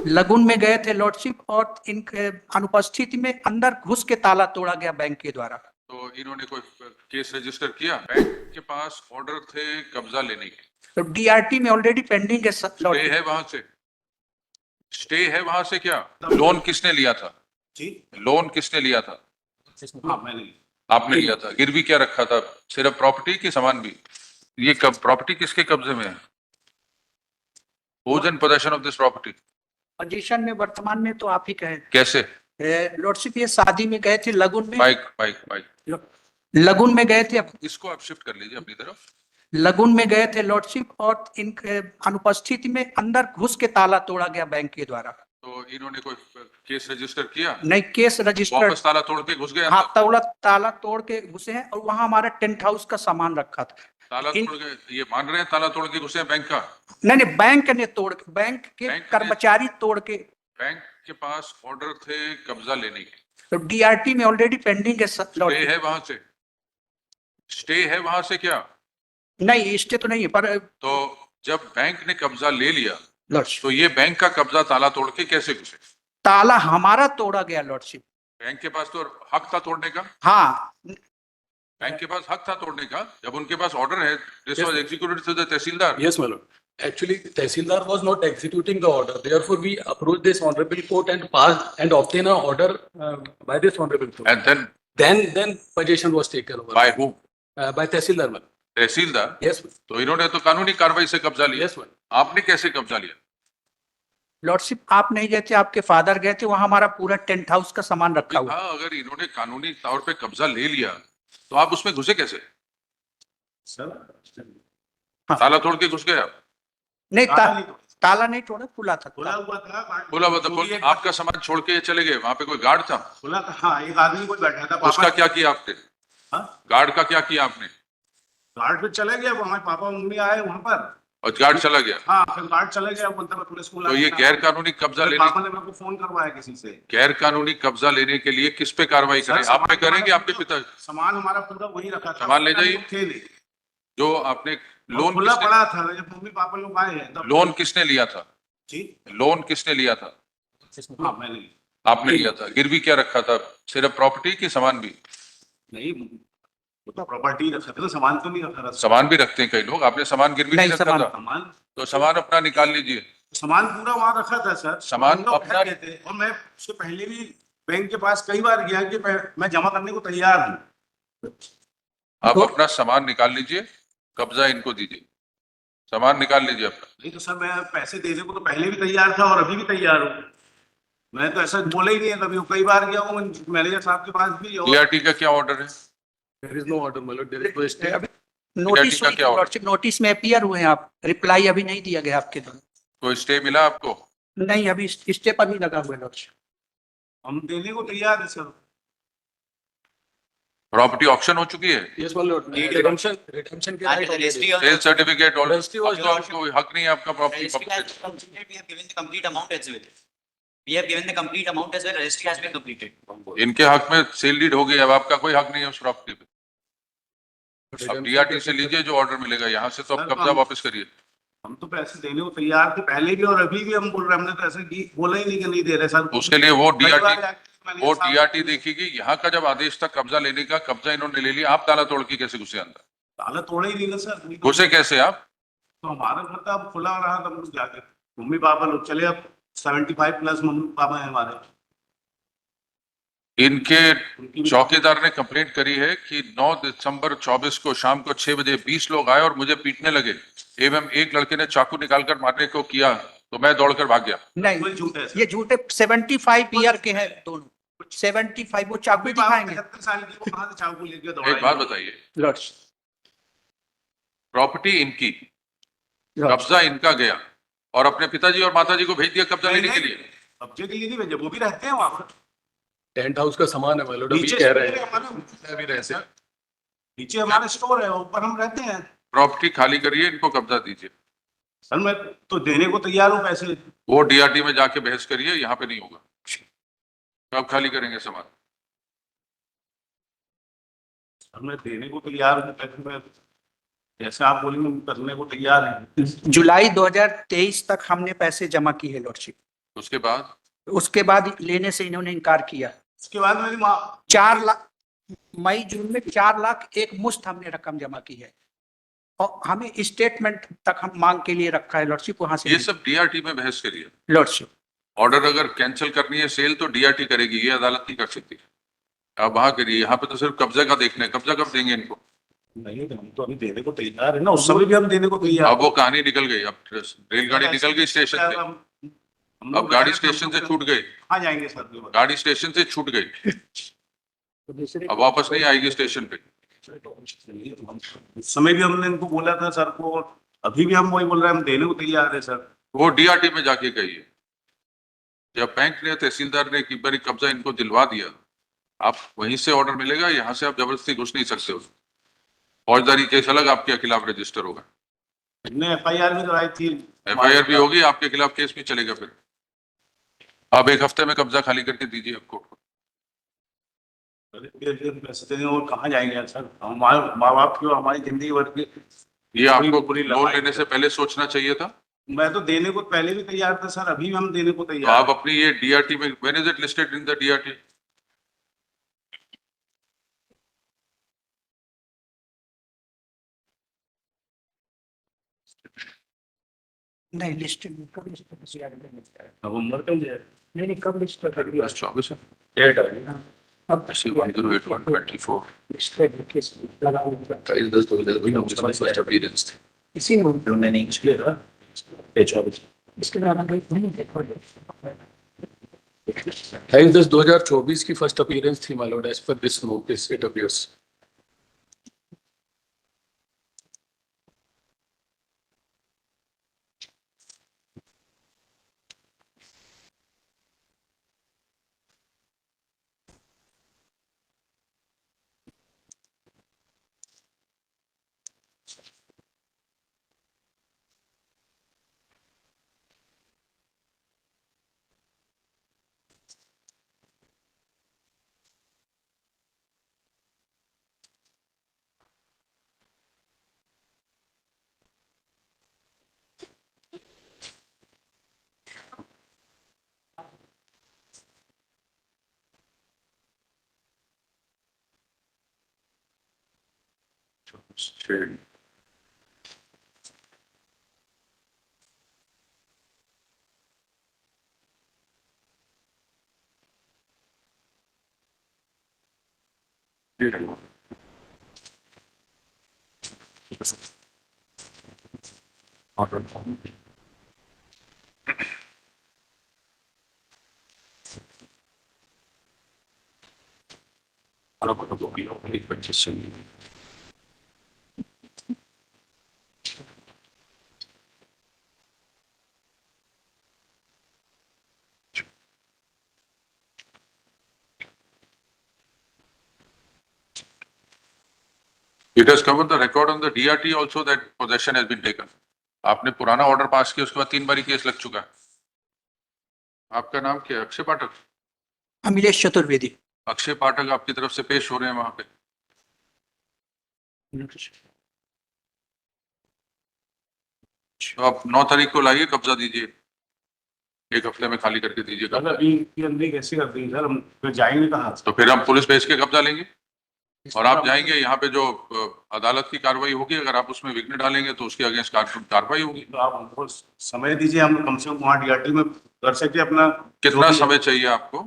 लगुन में गए थे लॉर्डशिप और इनके अनुपस्थिति में अंदर घुस के ताला तोड़ा गया बैंक के द्वारा। तो इन्होंने कोई केस रजिस्टर किया? बैंक के पास ऑर्डर थे कब्जा लेने के, तो डीआरटी में ऑलरेडी पेंडिंग है स्टे है वहां से, स्टे है वहां से। क्या लोन किसने लिया था जी? लोन किसने लिया था? हाँ, मैंने। आपने लिया था। गिरवी क्या रखा था? सिर्फ प्रॉपर्टी की सामान भी? ये कब प्रॉपर्टी किसके कब्जे में है? Who's in possession of this property? Position में वर्तमान में तो आप ही कहे। कैसे? लॉर्डशिप ये शादी में गए थे लगुन में। बाइक बाइक बाइक लगुन में गए थे। इसको आप शिफ्ट कर लीजिए अपनी तरफ। लगुन में गए थे लॉर्डशिप और इनके अनुपस्थिति में अंदर घुस के ताला तोड़ा गया बैंक के द्वारा। तो इन्होंने कोई केस रजिस्टर किया? नहीं, केस रजिस्टर। वापस ताला तोड़ के घुस गए? हाँ, ताला तोड़ के घुसे हैं और वहां हमारा टेंट हाउस का सामान रखा था। ताला तोड़ के ये मान रहे हैं ताला तोड़ के घुसे हैं बैंक का? नहीं, बैंक ने तोड़ के, बैंक के कर्मचारी तोड़ के। बैंक के पास ऑर्डर थे कब्जा लेने के, तो डीआरटी में ऑलरेडी पेंडिंग है। स्टे है वहां से, स्टे है वहां से। क्या नहीं, स्टे तो नहीं है, पर तो जब बैंक ने कब्जा ले लिया लॉर्डशिप, तो ये बैंक का कब्जा ताला तोड़ के कैसे घुसे? ताला हमारा तोड़ा गया लॉर्डशिप। बैंक के पास तो हक था तोड़ने का। हाँ, बैंक के पास हक था तोड़ने का जब उनके पास ऑर्डर है। This was executed to the tehsildar. Yes, my lord. Actually, Tehsildar was not executing the order. Therefore, we approached this honorable court and passed and obtained an order by this honorable court. And then Then possession was taken over by whom? by Tehsildar, ma'am. Tehsildar. Yes, ma'am. तो इन्होंने तो कानूनी कार्रवाई से कब्जा लिया। Yes, ma'am. आपने कैसे कब्जा लिया? लॉर्डशिप आप नहीं गए थे, आपके फादर गए थे। वहां हमारा पूरा टेंट हाउस का सामान रखा हुआ। हाँ, अगर इन्होंने कानूनी तौर पे कब्जा ले लिया तो आप उसमें घुसे कैसे? हाँ। ताला तोड़ के घुस गए आप? नहीं, ताला नहीं तोड़ा, खुला था। खुला हुआ था। बोला मतलब आपका सामान छोड़ के चले गए, वहां पे कोई गार्ड था? खुला था। हाँ, एक आदमी कोई बैठा था। उसका क्या किया आपने? हाँ? गार्ड का क्या किया आपने? गार्ड पे चले गए, वहाँ पापा मम्मी आए वहाँ पर और गार्ड चला गया? हाँ, फिर गार्ड चले गए। बोलते मैं पुलिस को तो ये गैर कानूनी कब्जा लेने, पापा ने मेरे को फोन करवाया किसी से। गैर कानूनी कब्जा लेने के लिए किस पे कार्रवाई करें? आप पे करेंगे? आपके पिता? सामान हमारा पूरा वही रखा था। सामान ले जाइए। थे नहीं, जो आपने लोन खुला किसने, पड़ा था। जब मम्मी पापा लोग आए हैं तब। लोन किसने लिया था? जी? लोन किसने लिया था? हाँ, मैंने। आपने लिया था। गिरवी क्या रखा था? सिर्फ प्रॉपर्टी की सामान भी? नहीं, वो तो प्रॉपर्टी रखा था, सामान तो नहीं रखा था। सामान भी रखते हैं कई लोग। आपने सामान गिरवी नहीं रखा था? सामान तो सामान अपना निकाल लीजिए। सामान पूरा वहाँ रखा था सर। सामान लोग अपना- कह थे, और मैं उससे पहले भी बैंक के पास कई बार गया कि मैं जमा करने को तैयार हूँ। आप अपना सामान निकाल लीजिए, कब्जा इनको दीजिए। सामान निकाल लीजिए अपना। नहीं तो सर, मैं पैसे देने को तो पहले भी तैयार था और अभी भी तैयार हूँ। मैं तो ऐसा बोला ही नहीं है कभी। कई बार गया हूँ मैनेजर साहब के पास भी। डीआरटी का क्या ऑर्डर है? There is no order, my lord. There is no stay. Notice का क्या होगा? नोटिस में अपीयर हुए हैं आप, रिप्लाई अभी नहीं दिया गया आपके द्वारा। कोई स्टे मिला आपको? नहीं, अभी स्टे पर नहीं लगा हुआ है लॉर्डशिप। हम देने को तैयार है सर। प्रॉपर्टी ऑक्शन हो चुकी है? Yes, my lord. Redemption के right already. Sale certificate order? Registry was तो आपको हक नहीं है आपका property? Registry has been completed. We have given the complete amount as well. We have given the complete amount as well. Registry has been completed. इनके हक में sale deed हो गई, अब आपका कोई हक नहीं है उस प्रॉपर्टी पे। अब डीआरटी से लीजिए जो ऑर्डर मिलेगा, यहाँ से तो अब कब्जा वापस करिए। हम तो पैसे देने को तैयार थे पहले भी और अभी भी। हम बोल रहे हैं, हमने तो ऐसे बोला ही नहीं कि नहीं दे रहे सर। उसके लिए वो कई बार डीआरटी जाके मैनेजर साहब- डीआरटी देखेगी। यहाँ का जब आदेश था कब्जा लेने का, कब्जा इन्होंने ले लिया, आप ताला तोड़ के कैसे घुसे अंदर? ताला तोड़ा ही नहीं ना सर। घुसे कैसे आप? तो हमारा मतलब खुला रहा तब लोग जाके मम्मी पापा लोग चले। अब 75 प्लस मम्मी पापा है हमारे। इनके उनकी भी- चौकीदार ने कंप्लेंट करी है कि 9 दिसंबर 24 को शाम को 6 बजे 20 लोग आए और मुझे पीटने लगे एवं एक लड़के ने चाकू निकालकर मारने को किया तो मैं दौड़कर भाग गया। नहीं, कोई झूठ है सर। ये झूठे 75 ईयर के हैं दोनों। 75 वो चाकू मम्मी पापा दिखाएंगे 75 साल की, वो कहाँ से चाकू लेके एक दौड़ाएंगे? बात बताइए, लॉर्डशिप। प्रॉपर्टी इनकी, कब्जा इनका गया और अपने पिताजी और माताजी को भेज दिया कब्जा लेने के लिए। कब्जे के लिए नहीं भेजे, वो भी रहते हैं वहाँ पर। Tent house का सामान है, my lord. अभी नीचे कह रहे स्टोर हैं। है हमारा। अभी रहते हैं। नीचे हमारा स्टोर है, ऊपर हम रहते हैं। प्रॉपर्टी खाली करिए, इनको कब्जा दीजिए। सर मैं तो देने को तैयार हूँ पैसे। वो डीआरटी में जाके बहस करिए, यहाँ पे नहीं होगा। कब खाली करेंगे सामान? सर मैं देने को तैयार हूँ पैसे। मैं जैसे आप बोलेंगे करने को तैयार है। जुलाई 2023 तक हमने पैसे जमा किए लॉर्डशिप। उसके बाद लेने से इन्होंने इनकार किया। उसके बाद मेरी माँ 4 लाख मई जून में 4 लाख एक मुश्त हमने रकम जमा की है और हमें स्टेटमेंट तक हम मांग के लिए रखा है लॉर्डशिप, वहां से ये सब डीआरटी में बहस करिए। लॉर्डशिप। ऑर्डर अगर कैंसिल करनी है सेल तो डीआरटी करेगी, ये अदालत नहीं कर सकती। आप वहां करिए, यहाँ पे तो सिर्फ कब्जा का देखना है, कब्जा कब देंगे इनको? नहीं, हम तो अभी देने को तैयार है ना, उस समय भी हम देने को तैयार अब वो कहानी निकल गई, अब रेलगाड़ी निकल गई स्टेशन से, अब गाड़ी स्टेशन से छूट गई, कहाँ जाएंगे सर? गाड़ी स्टेशन से छूट गई, अब वापस नहीं आएगी स्टेशन पे। उस समय भी हमने इनको बोला था सर को, अभी भी हम वही बोल रहे हैं, हम देने को तैयार है सर। वो डीआरटी में जाके कहिए। जब बैंक ने, तहसीलदार ने एक बार कब्जा इनको दिलवा दिया, आप वहीं से ऑर्डर मिलेगा, यहाँ से आप जबरदस्ती घुस नहीं सकते हो। फौजदारी केस अलग आपके खिलाफ रजिस्टर होगा, हमने एफआईआर भी कराई थी। एफआईआर भी होगी, आपके खिलाफ केस भी चलेगा। फिर आप 1 हफ्ते में कब्जा खाली करके दीजिए कोर्ट को। पैसे देने और कहाँ जाएंगे सर? हमारे माँ बाप की और हमारी जिंदगी भर की ये आपको पूरी लोन लेने से पहले सोचना चाहिए था। मैं तो देने को पहले भी तैयार था सर, अभी भी हम देने को तो तैयार आप अपनी ये डीआरटी में, when is it listed in the DRT? नहीं लिस्ट कब लिस्ट नवंबर का मुझे नहीं कब लिस्ट कर दिया? 24 है। डेट आ गई। अब ऐसे 108/124 लिस्ट लगा हुआ प्राइस 10,2009 फर्स्ट अपीयरेंस थी। इसी में उन्होंने नहीं इसलिए था इसके दौरान नहीं देखो। 28/10/2024 की फर्स्ट अपीयरेंस थी my lord, as per this notice it appears. It has covered the record on the DRT also that possession has been taken. आपने पुराना ऑर्डर पास किया, उसके बाद 3 बारी केस लग चुका है। आपका नाम क्या है? अक्षय पाठक? अमिलेश चतुर्वेदी। अक्षय पाठक आपकी तरफ से पेश हो रहे हैं वहां पे। तो आप 9 तारीख को लाइए, कब्जा दीजिए, 1 हफ्ते में खाली करके दीजिए सर कब्जा। अभी की अंदर कैसे कर देंगे सर? हम फिर जाएंगे कहाँ? तो फिर हम पुलिस भेज के कब्जा लेंगे और आप जाएंगे, यहाँ पे जो अदालत की कार्रवाई होगी, अगर आप उसमें विघ्न डालेंगे तो उसके अगेंस्ट कार्रवाई होगी। तो आप हमको समय दीजिए, हम कम से कम वहाँ डीआरटी में कर सके अपना। कितना समय चाहिए आपको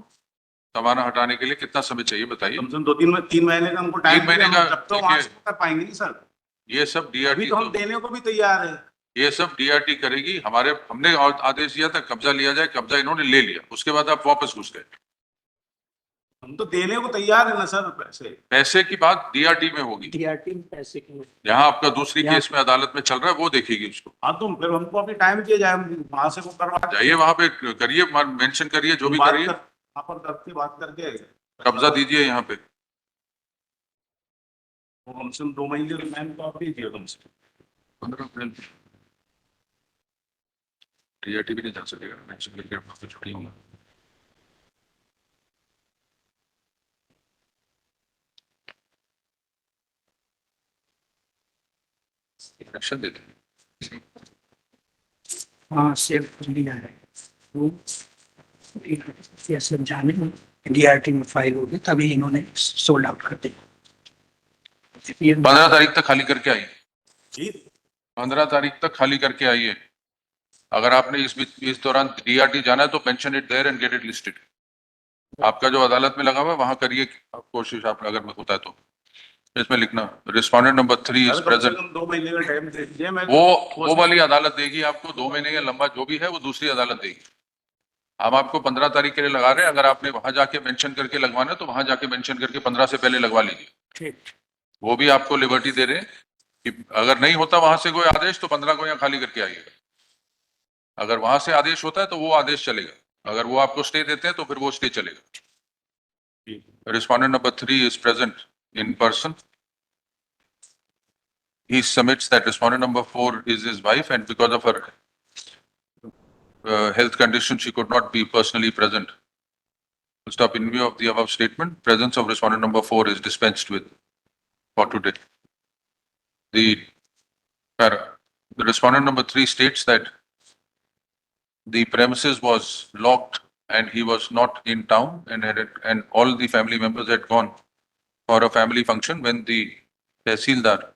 सामान हटाने के लिए? कितना समय चाहिए बताइए? कम से कम 3 महीने का हमको 3 टाइम महीने का, तब तो वहाँ से कर पाएंगे नहीं सर। ये सब अभी डीआरटी तो हम देने को भी तैयार है। ये सब डीआरटी करेगी। हमने आदेश दिया था कब्जा लिया जाए, कब्जा इन्होंने ले लिया, उसके बाद आप वापस घुस गए। हम तो देने को तैयार है ना सर। पैसे की बात डीआरटी में होगी, डीआरटी में पैसे की यहाँ आपका दूसरी केस में अदालत में चल रहा है, वो देखेगी उसको। हाँ तो फिर हमको अभी टाइम दिया जाए, हम वहाँ से वो करवा जाइए वहां पे करिए, मेंशन करिए, जो भी करिए, वहाँ पर करके बात करके कब्जा दीजिए यहाँ पे। वो कम से कम 2 महीने का टाइम तो आप दीजिए कम से कम। 15 अप्रैल डीआरटी भी नहीं जा सकेगा, मेंशन करके वहां पे छुट्टी होगा। एक्शन देते हैं। हाँ सेव कर लिया है। CSM जाने DRT में फाइल होगी तभी इन्होंने सोल्ड आउट कर दी। 15 तारीख तक खाली करके आइए, जी 15 तारीख तक खाली करके आइए। अगर आपने इस दौरान DRT जाना है तो mention it there and get it listed. आपका जो अदालत में लगा हुआ है वहां करिए कोशिश, आप अगर होता है तो इसमें लिखना रिस्पोंडेंट नंबर 3 इज कम से प्रेजेंट। कम 2 महीने का टाइम दे दीजिए। मैं वो वाली अदालत देगी आपको 2 महीने या लंबा जो भी है वो दूसरी अदालत देगी। हम आपको 15 तारीख के लिए लगा रहे हैं, अगर आपने वहां जाके मेंशन करके लगवाना है तो वहां जाके मेंशन करके 15 से पहले लगवा लीजिए। ठीक। वो भी आपको लिबर्टी दे रहे हैं कि अगर नहीं होता वहां से कोई आदेश तो 15 को यहाँ खाली करके आइएगा। अगर वहां से आदेश होता है तो वो आदेश चलेगा, अगर वो आपको स्टे देते हैं तो फिर वो स्टे चलेगा। Respondent number 3 is present in person. He submits that respondent number 4 is his wife, and because of her health condition, she could not be personally present. Full stop. In view of the above statement, presence of respondent number 4 is dispensed with for today. The respondent number 3 states that the premises was locked and he was not in town, and all the family members had gone for a family function when the Tehsildar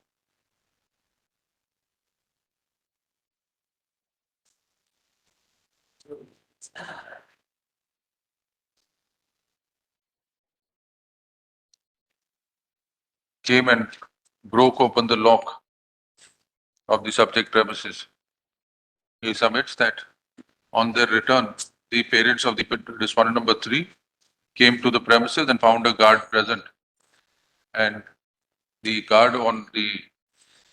came and broke open the lock of the subject premises. He submits that on their return, the parents of the respondent number 3 came to the premises and found a guard present. And the guard, on the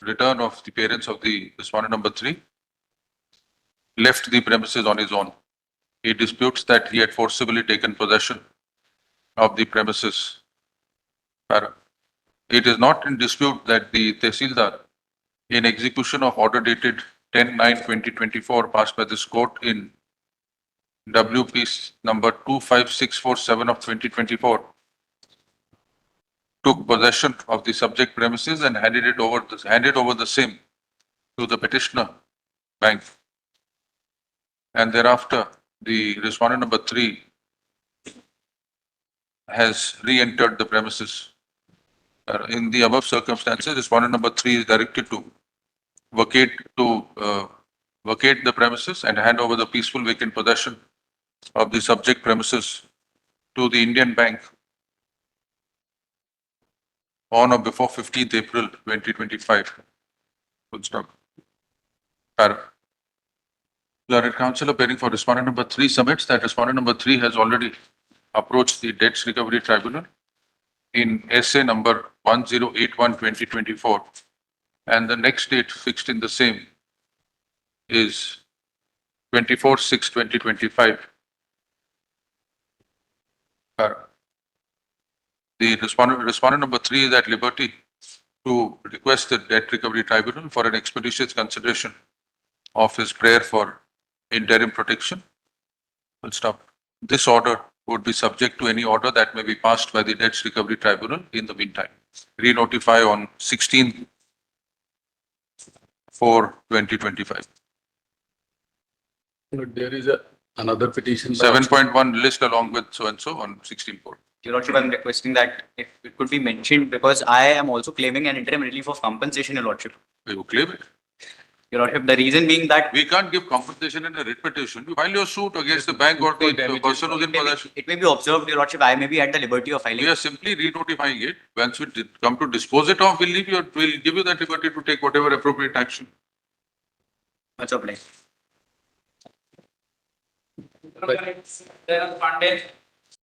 return of the parents of the respondent number 3, left the premises on his own. He disputes that he had forcibly taken possession of the premises. It is not in dispute that the Tehsildar, in execution of order dated 10/9/2024 passed by this court in WP number 25647 of 2024, took possession of the subject premises and handed over the same to the petitioner bank. And thereafter, the respondent number 3 has re-entered the premises. In the above circumstances, respondent number 3 is directed to vacate the premises and hand over the peaceful vacant possession of the subject premises to the Indian Bank on or before 15th April 2025. Full stop. Learned counsel appearing for respondent number 3 submits that respondent number 3 has already approached the Debts Recovery Tribunal in SA number 1081/2024, and the next date fixed in the same is 24/6/2025. The respondent number 3 is at liberty to request the Debt Recovery Tribunal for an expeditious consideration of his prayer for interim protection. Full stop. This order would be subject to any order that may be passed by the Debts Recovery Tribunal in the meantime. Re-notify on 16/4/2025. But there is another petition. 7.1 list along with so and so on 16/4. Your Lordship, I'm requesting that if it could be mentioned, because I am also claiming an interim relief of compensation, Your Lordship. You claim it. Your Lordship, the reason being that We can't give compensation in a writ petition. You file your suit against the bank or the person who's in possession. it may be observed, Your Lordship, I may be at the liberty of filing. We are simply re-notifying it. Once we come to dispose it off, we'll give you that liberty to take whatever appropriate action. Much obliged. Pandey,